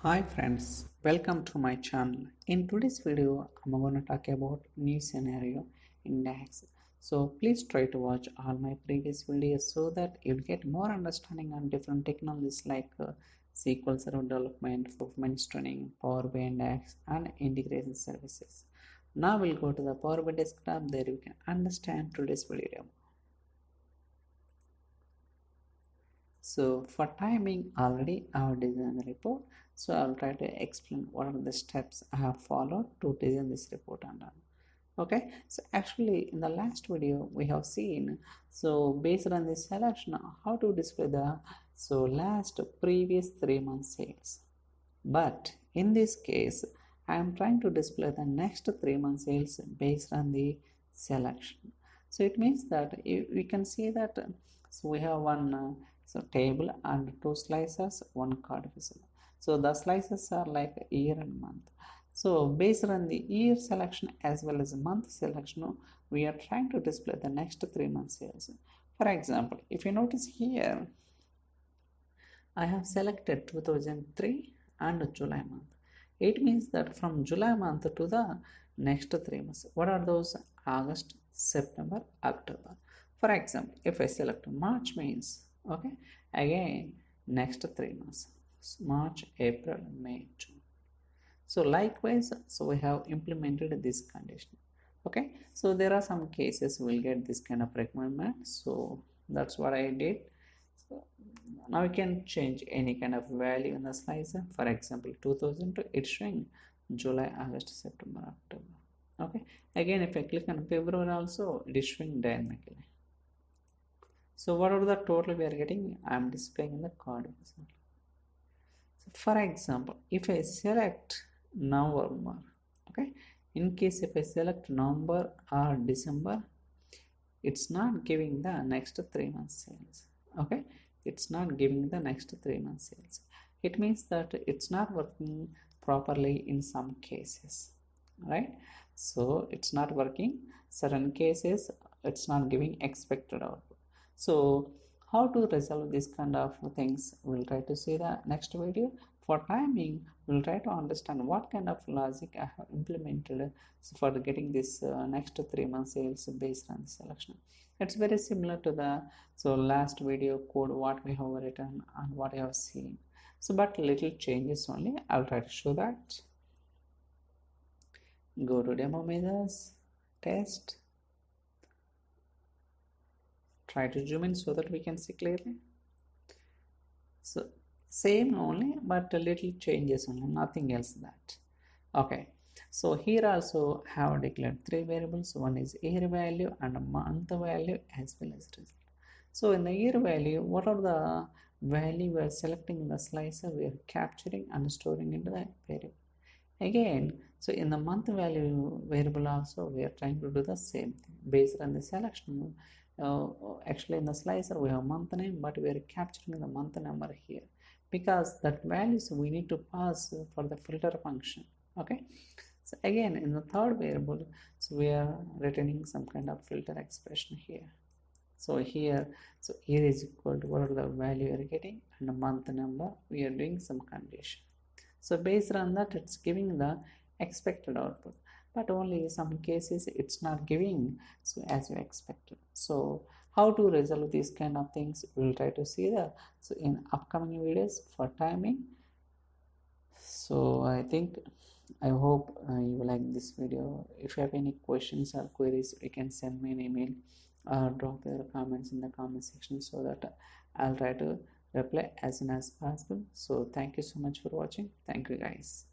Hi friends, welcome to my channel. In today's video, I'm going to talk about new scenario in DAX. So please try to watch all my previous videos so that you'll get more understanding on different technologies like SQL Server development, performance tuning, Power BI and DAX, and integration services. Now we'll go to the Power BI desktop. There you can understand today's video. So for timing, already I have designed the report. So I'll try to explain what are the steps I have followed to design this report and done. Okay, so actually in the last video we have seen, so based on this selection, how to display the last previous 3 months sales. But in this case, I am trying to display the next 3 months sales based on the selection. So it means that we can see that so we have one table and two slices, one card visible. So the slices are like year and month. So based on the year selection as well as month selection, we are trying to display the next 3 months sales. For example, if you notice here, I have selected 2003 and July month. It means that from July month to the next 3 months. What are those? August, September, October. For example, if I select March means, okay, again next 3 months. March, April, May, June. So likewise, so we have implemented this condition. Okay, so there are some cases we'll get this kind of requirement. So that's what I did. So now we can change any kind of value in the slicer. For example, 2000 to it's showing July, August, September, October. Okay, again if I click on February also, it is showing dynamically. So what are the total we are getting? I am displaying in the card. So for example, if I select November, okay, in case if I select November or December, it's not giving the next 3 months sales. Okay, it's not giving the next 3 months sales. It means that it's not working properly in some cases, right? So it's not working. Certain cases it's not giving expected output. So how to resolve this kind of things, we'll try to see the next video. For timing, we'll try to understand what kind of logic I have implemented for getting this next 3 months sales based on the selection. It's very similar to the last video code what we have written and what I have seen. So but little changes only. I'll try to show that. Go to demo measures, test. Try to zoom in so that we can see clearly. So same only, but a little changes only, nothing else that. Okay, so here also have declared 3 variables. One is year value and a month value as well as result. So in the year value, what are the value we are selecting in the slicer, we are capturing and storing into the variable. Again, so in the month value variable also we are trying to do the same thing based on the selection. Actually in the slicer we have month name, but we are capturing the month number here because that values we need to pass for the filter function. Okay, so again in the third variable, so we are returning some kind of filter expression here. So here, so year is equal to what are the value we are getting and the month number we are doing some condition. So based on that, it's giving the expected output, but only some cases it's not giving so as you expected. So how to resolve these kind of things, we'll try to see that so in upcoming videos for timing. So I hope you like this video. If you have any questions or queries, you can send me an email or drop your comments in the comment section so that I'll try to reply as soon as possible. So thank you so much for watching. Thank you guys.